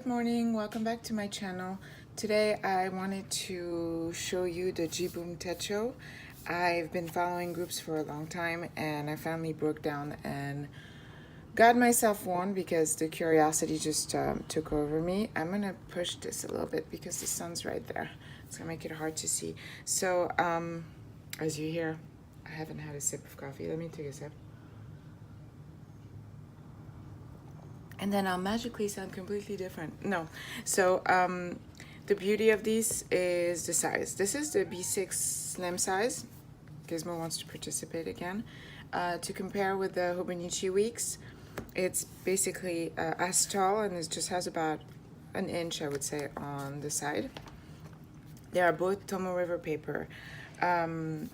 Good morning, welcome back to my channel. Today I wanted to show you the Jibun Techo. I've been following groups for a long time and I finally broke down and got myself one because the curiosity just took over me. I'm gonna push this a little bit because the sun's right there. It's gonna make it hard to see. So as you hear, I haven't had a sip of coffee. Let me take a sip. And then I'll magically sound completely different. No. So the beauty of these is the size. This is the B6 slim size. Gizmo wants to participate again. To compare with the Hobonichi Weeks, it's basically as tall and it just has about an inch, I would say, on the side. They are both Tomo River paper. And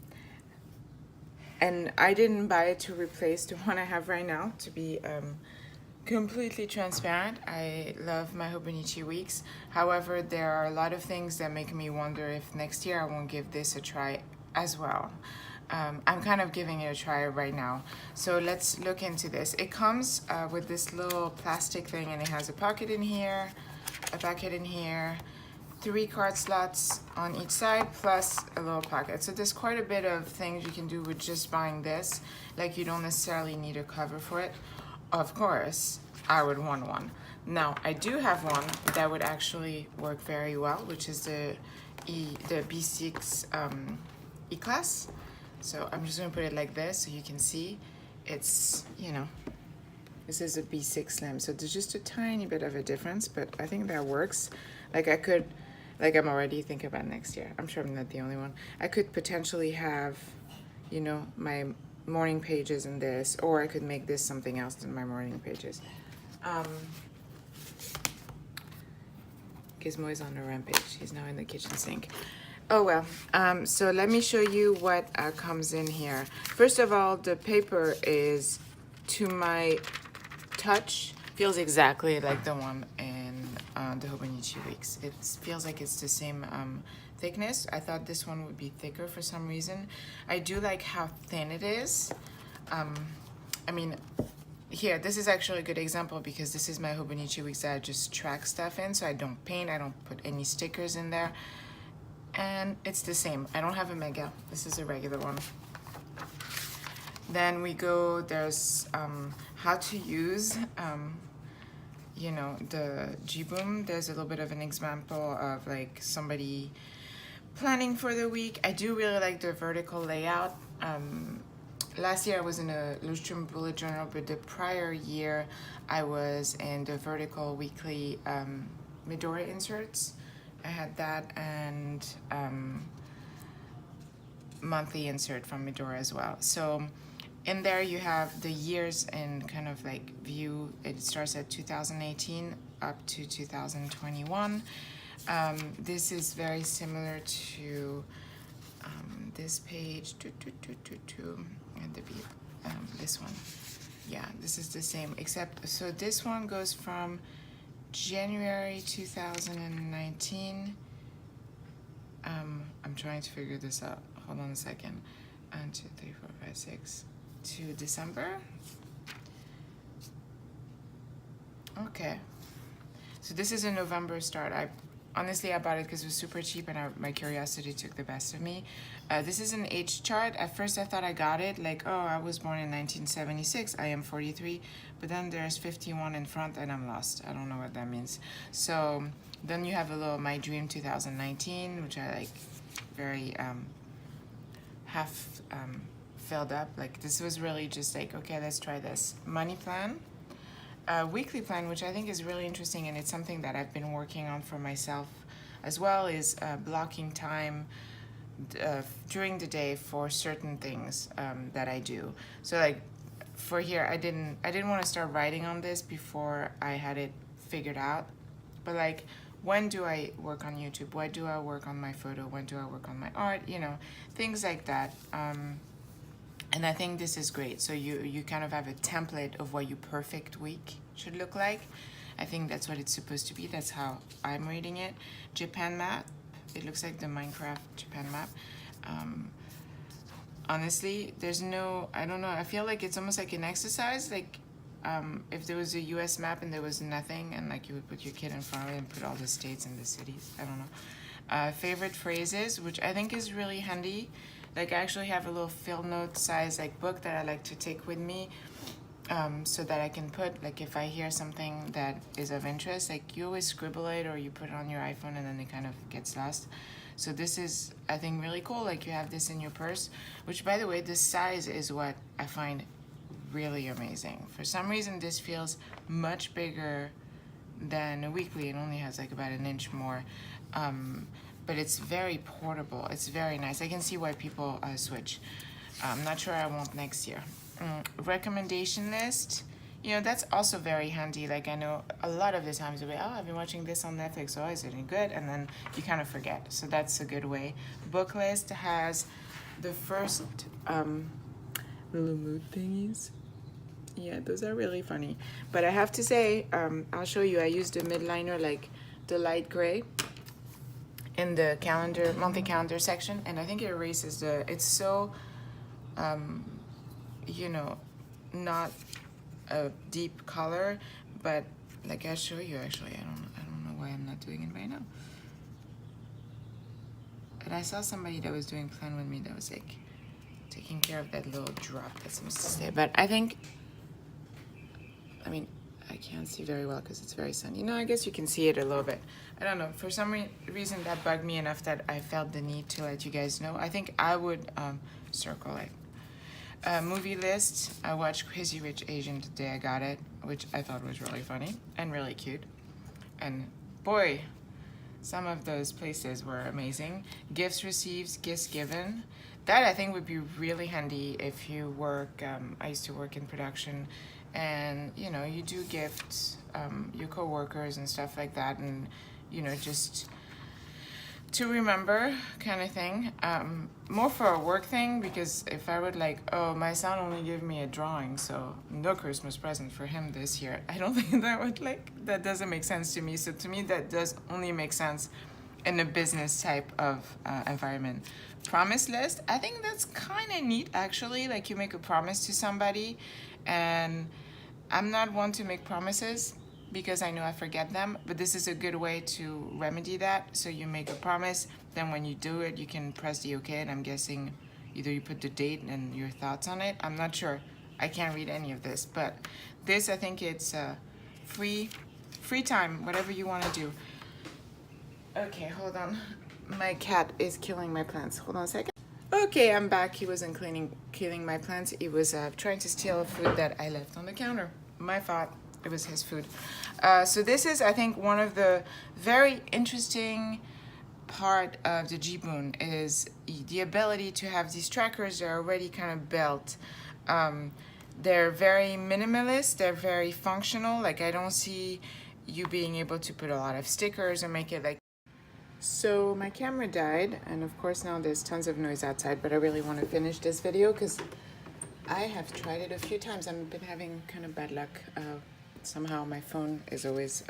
I didn't buy it to replace the one I have right now, to be completely transparent. I love my Hobonichi Weeks. However, there are a lot of things that make me wonder if next year I won't give this a try as well. I'm kind of giving it a try right now. So let's look into this. It comes with this little plastic thing and it has a pocket in here, a pocket in here, 3 card slots on each side plus a little pocket. So there's quite a bit of things you can do with just buying this. Like you don't necessarily need a cover for it. Of course, I would want one. Now, I do have one that would actually work very well, which is the B6 E-Class. So I'm just gonna put it like this so you can see. It's, you know, this is a B6 Slim. So there's just a tiny bit of a difference, but I think that works. Like I could, like I'm already thinking about next year. I'm sure I'm not the only one. I could potentially have, you know, my morning pages in this, or I could make this something else than my morning pages. Gizmo is on a rampage. He's now in the kitchen sink. Oh well, so let me show you what comes in here. First of all, the paper is, to my touch, feels exactly like the one in the Hobonichi Weeks. It feels like it's the same thickness. I thought this one would be thicker for some reason. I do like how thin it is. I mean, here, this is actually a good example because this is my Hobonichi Weeks that I just track stuff in, so I don't paint, I don't put any stickers in there. And it's the same. I don't have a mega. This is a regular one. Then we go, there's how to use you know, the Jibun. There's a little bit of an example of like somebody planning for the week. I do really like the vertical layout. Last year I was in a Lustrum bullet journal, but the prior year I was in the vertical weekly Midori inserts. I had that and monthly insert from Midori as well. So in there you have the years in kind of like view. It starts at 2018 up to 2021. This is very similar to this page, and this one. Yeah, this is the same, except, so this one goes from January 2019. I'm trying to figure this out. Hold on a second. 1, 2, 3, 4, 5, 6 to December. Okay. So this is a November start. Honestly, I bought it because it was super cheap and my curiosity took the best of me. This is an age chart. At first I thought I got it, like, oh, I was born in 1976, I am 43, but then there's 51 in front and I'm lost. I don't know what that means. So then you have a little My Dream 2019, which I like, very half filled up. Like this was really just like, okay, let's try this. Money plan. Weekly plan, which I think is really interesting, and it's something that I've been working on for myself as well, is blocking time during the day for certain things that I do. So like for here, I didn't want to start writing on this before I had it figured out, but like, when do I work on YouTube? When do I work on my photo? When do I work on my art? You know, things like that. And I think this is great. So you kind of have a template of what your perfect week should look like. I think that's what it's supposed to be. That's how I'm reading it. Japan map. It looks like the Minecraft Japan map. Honestly, there's no, I don't know. I feel like it's almost like an exercise. Like if there was a US map and there was nothing, and like you would put your kid in front of it and put all the states and the cities. I don't know. Favorite phrases, which I think is really handy. Like I actually have a little field note size like book that I like to take with me, so that I can put, like if I hear something that is of interest, like you always scribble it or you put it on your iPhone and then it kind of gets lost. So this is, I think, really cool. Like you have this in your purse, which by the way, this size is what I find really amazing. For some reason, this feels much bigger than a weekly. It only has like about an inch more. But it's very portable. It's very nice. I can see why people switch. I'm not sure I won't next year. Recommendation list. You know, that's also very handy. Like I know a lot of the times you'll be, oh, I've been watching this on Netflix. Oh, is it any good? And then you kind of forget. So that's a good way. Book list has the first little mood thingies. Yeah, those are really funny. But I have to say, I'll show you. I used a midliner, like the light gray, in the calendar, monthly calendar section, and I think it erases the. It's so, you know, not a deep color, but like I'll show you. Actually, I don't know why I'm not doing it right now. And I saw somebody that was doing plan with me that was like taking care of that little drop that seems to stay. But I think, I mean, I can't see very well because it's very sunny. No, I guess you can see it a little bit. I don't know. For some reason, that bugged me enough that I felt the need to let you guys know. I think I would circle it. Movie list. I watched Crazy Rich Asian the day I got it, which I thought was really funny and really cute. And boy, some of those places were amazing. Gifts received, gifts given. That I think would be really handy if you work. I used to work in production, and you know, you do gift your coworkers and stuff like that, and you know, just to remember kind of thing. More for a work thing, because if I would like, oh, my son only gave me a drawing, so no Christmas present for him this year, I don't think that would that doesn't make sense to me. So to me, that does only make sense in a business type of environment. Promise list, I think that's kind of neat actually. Like you make a promise to somebody, and I'm not one to make promises because I know I forget them, but this is a good way to remedy that. So you make a promise, then when you do it, you can press the okay, and I'm guessing either you put the date and your thoughts on it. I'm not sure. I can't read any of this, but this, I think it's free time, whatever you want to do. Okay, hold on. My cat is killing my plants. Hold on a second. Okay, I'm back. He wasn't killing my plants. He was trying to steal food that I left on the counter. My fault. It was his food. So this is, I think, one of the very interesting part of the Jibun is the ability to have these trackers that are already kind of built. They're very minimalist. They're very functional. Like I don't see you being able to put a lot of stickers or make it like. So my camera died, and of course now there's tons of noise outside, but I really want to finish this video because I have tried it a few times. I've been having kind of bad luck. Somehow my phone is always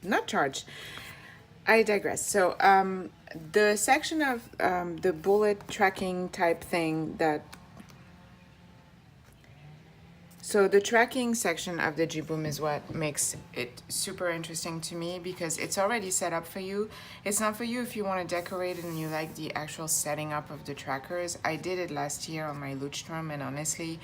not charged. I digress. So the section of the bullet tracking type thing that, so the tracking section of the Jibun is what makes it super interesting to me, because it's already set up for you. It's not for you if you want to decorate it and you like the actual setting up of the trackers. I did it last year on my Leuchtturm, and honestly,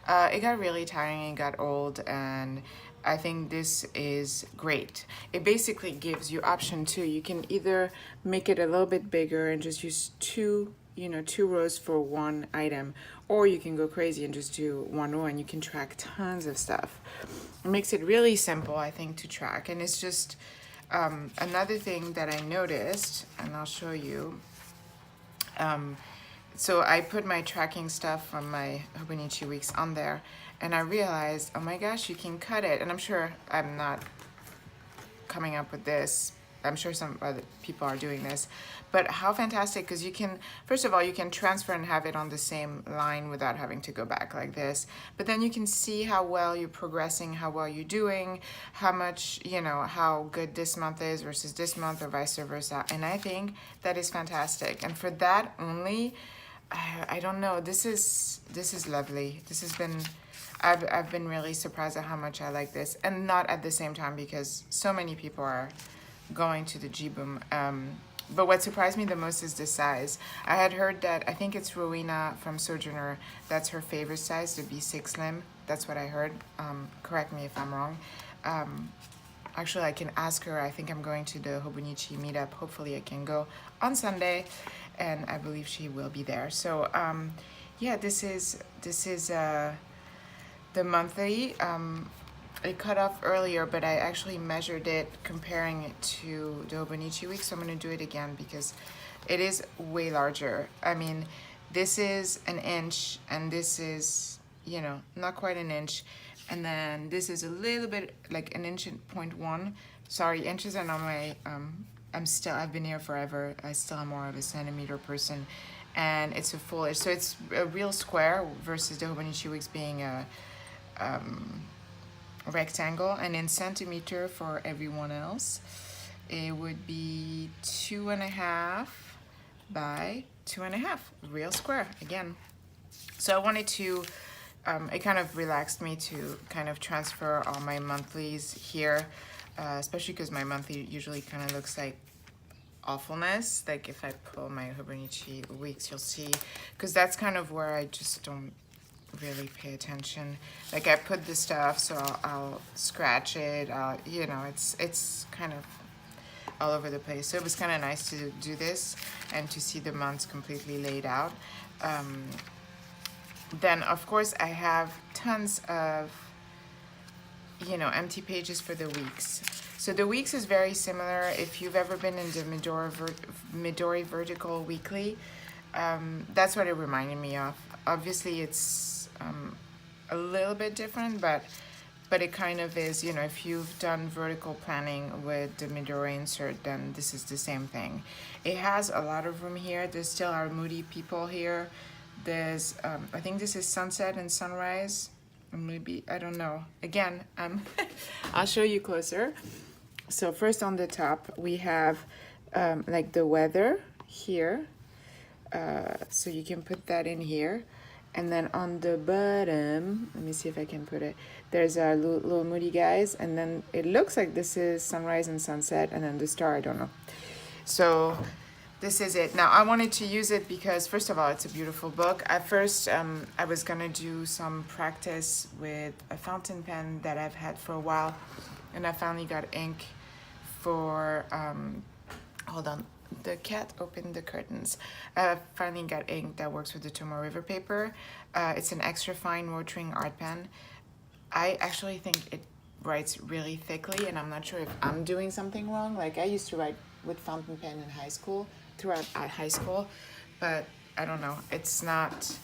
it got really tiring, it got old, and I think this is great. It basically gives you option two. You can either make it a little bit bigger and just use two rows for one item, or you can go crazy and just do one row and you can track tons of stuff. It makes it really simple, I think, to track. And it's just another thing that I noticed, and I'll show you. So I put my tracking stuff from my Hobonichi weeks on there, and I realized, oh my gosh, you can cut it. And I'm sure I'm not coming up with this. I'm sure some other people are doing this, but how fantastic, because you can, first of all, you can transfer and have it on the same line without having to go back like this. But then you can see how well you're progressing, how well you're doing, how much, how good this month is versus this month or vice versa. And I think that is fantastic. And for that only, I don't know. This is lovely. This has been, I've been really surprised at how much I like this, and not at the same time because so many people are going to the Jibun. But what surprised me the most is the size. I had heard that, I think it's Rowena from Sojourner, that's her favorite size, the B6 Slim. That's what I heard. Correct me if I'm wrong. Actually, I can ask her. I think I'm going to the Hobonichi meetup. Hopefully I can go on Sunday, and I believe she will be there. So yeah, this is the monthly. It cut off earlier, but I actually measured it comparing it to the Hobonichi week, so I'm going to do it again because it is way larger. I mean, this is an inch, and this is, you know, not quite an inch, and then this is a little bit like an inch and 0.1. Sorry, inches are not my, I've been here forever. I still am more of a centimeter person, and it's a full inch, so it's a real square versus the Hobonichi weeks being a rectangle. And in centimeter for everyone else, it would be 2.5 by 2.5, real square again. So I wanted to, it kind of relaxed me to kind of transfer all my monthlies here, especially because my monthly usually kind of looks like awfulness. Like if I pull my Hobonichi weeks, you'll see, because that's kind of where I just don't really pay attention. Like I put the stuff, so I'll scratch it. You know, it's kind of all over the place. So it was kind of nice to do this and to see the months completely laid out. Then of course I have tons of, you know, empty pages for the weeks. So the weeks is very similar. If you've ever been in the Midori Vertical Weekly, that's what it reminded me of. Obviously it's a little bit different, but it kind of is, you know, if you've done vertical planning with the Midori insert, then this is the same thing. It has a lot of room here. There still are moody people here. There's, I think this is sunset and sunrise. Maybe, I don't know. Again, I'll show you closer. So first on the top, we have like the weather here. So you can put that in here. And then on the bottom, let me see if I can put it. There's our little moody guys. And then it looks like this is sunrise and sunset. And then the star, I don't know. So this is it. Now I wanted to use it because first of all, it's a beautiful book. At first, I was gonna do some practice with a fountain pen that I've had for a while. And I finally got ink for, hold on. The cat opened the curtains. Finally got ink that works with the Tomo River paper. It's an extra fine rotring art pen. I actually think it writes really thickly, and I'm not sure if I'm doing something wrong. Like I used to write with fountain pen in high school, throughout high school, but I don't know. It's not,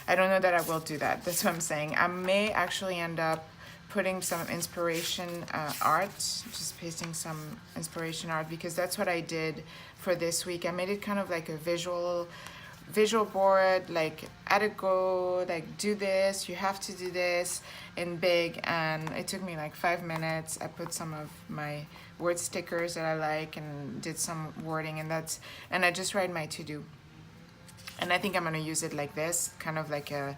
I don't know that I will do that. That's what I'm saying. I may actually end up putting some inspiration art, just pasting some inspiration art, because that's what I did for this week. I made it kind of like a visual board, like at a go, like do this, you have to do this in big, and it took me like 5 minutes. I put some of my word stickers that I like and did some wording, and I just write my to-do. And I think I'm gonna use it like this, kind of like a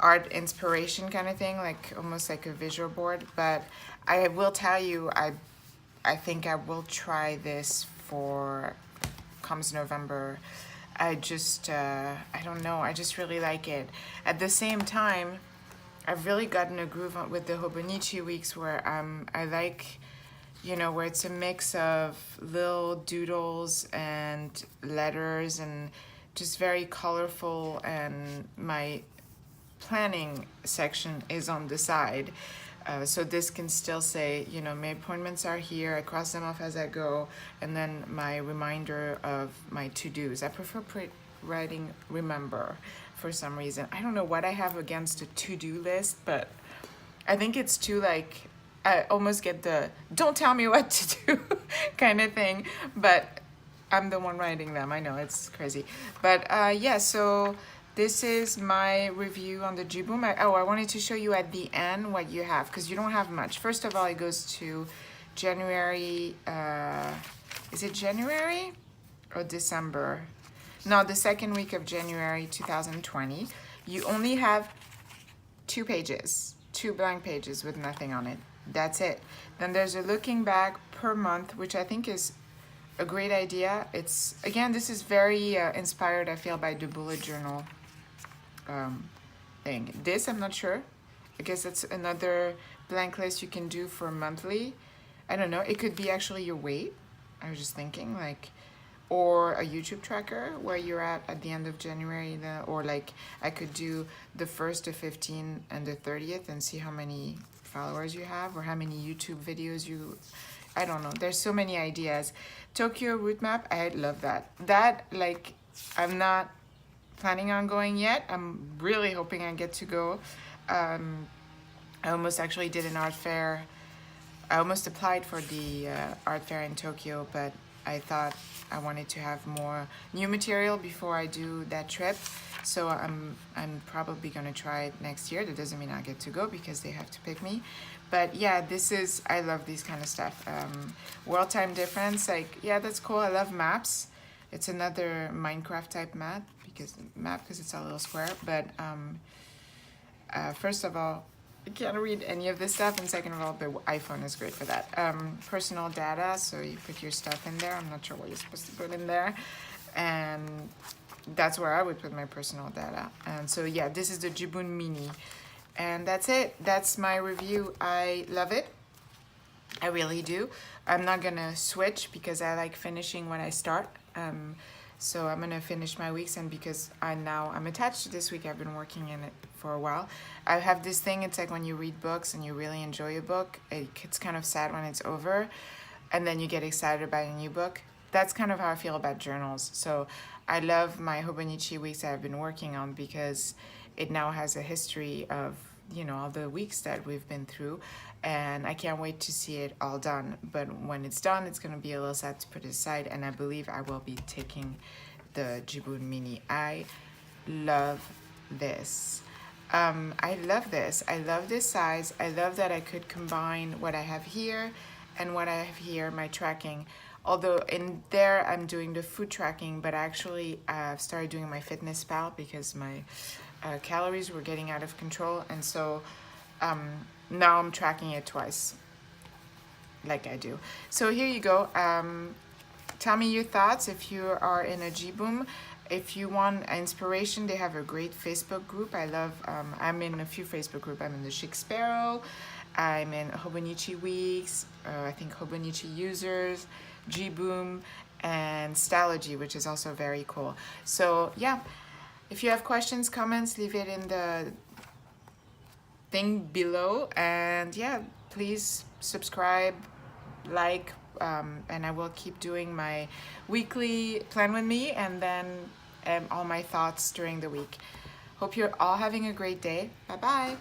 art inspiration kind of thing, like almost like a visual board. But I will tell you, I think I will try this for comes November. I just I don't know, I just really like it. At the same time, I've really gotten a groove with the Hobonichi weeks where I like, you know, where it's a mix of little doodles and letters and just very colorful, and my planning section is on the side. So this can still say, you know, my appointments are here, I cross them off as I go, and then my reminder of my to-dos. I prefer writing remember for some reason. I don't know what I have against a to-do list, but I think it's too, like, I almost get the don't tell me what to do kind of thing, but I'm the one writing them. I know, it's crazy. But yeah, so this is my review on the Jibun. I wanted to show you at the end what you have, because you don't have much. First of all, it goes to January, is it January or December? No, the second week of January 2020. You only have 2 pages, 2 blank pages with nothing on it. That's it. Then there's a looking back per month, which I think is a great idea. It's, again, this is very inspired, I feel, by the bullet journal thing. This, I'm not sure. I guess that's another blank list you can do for monthly. I don't know. It could be actually your weight. I was just thinking, like, or a YouTube tracker where you're at the end of January, or like I could do the 1st to 15 and the 30th and see how many followers you have or how many YouTube videos you, I don't know. There's so many ideas. Tokyo route map, I love that. That, like, I'm not planning on going yet. I'm really hoping I get to go. I almost actually did an art fair. I almost applied for the art fair in Tokyo, but I thought I wanted to have more new material before I do that trip. So I'm probably gonna try it next year. That doesn't mean I get to go because they have to pick me. But yeah, this is, I love these kind of stuff. World time difference, like, yeah, that's cool. I love maps. It's another Minecraft type map because it's a little square. But first of all, I can't read any of this stuff, and second of all, the iPhone is great for that. Personal data, so you put your stuff in there. I'm not sure what you're supposed to put in there, and that's where I would put my personal data. And so yeah, this is the Jibun Mini, and that's it. That's my review. I love it. I really do. I'm not gonna switch because I like finishing when I start. So I'm gonna finish my weeks, and because I'm attached to this week, I've been working in it for a while. I have this thing, it's like when you read books and you really enjoy a book, it's kind of sad when it's over, and then you get excited about a new book. That's kind of how I feel about journals. So I love my Hobonichi weeks that I've been working on because it now has a history of, you know, all the weeks that we've been through, and I can't wait to see it all done. But when it's done, it's going to be a little sad to put it aside, and I believe I will be taking the Jibun Mini. I love this. I love this. I love this size. I love that I could combine what I have here and what I have here, my tracking. Although in there I'm doing the food tracking, but actually I've started doing my fitness pal because my calories were getting out of control, and so now I'm tracking it twice like I do. So here you go. Tell me your thoughts if you are in a Jibun. If you want inspiration, they have a great Facebook group. I love, I'm in a few Facebook groups. I'm in the Chic Sparrow, I'm in Hobonichi Weeks, I think Hobonichi Users, Jibun, and Stylogy, which is also very cool. So yeah, if you have questions, comments, leave it in the thing below. And yeah, please subscribe, like, and I will keep doing my weekly plan with me, and then all my thoughts during the week. Hope you're all having a great day. Bye bye.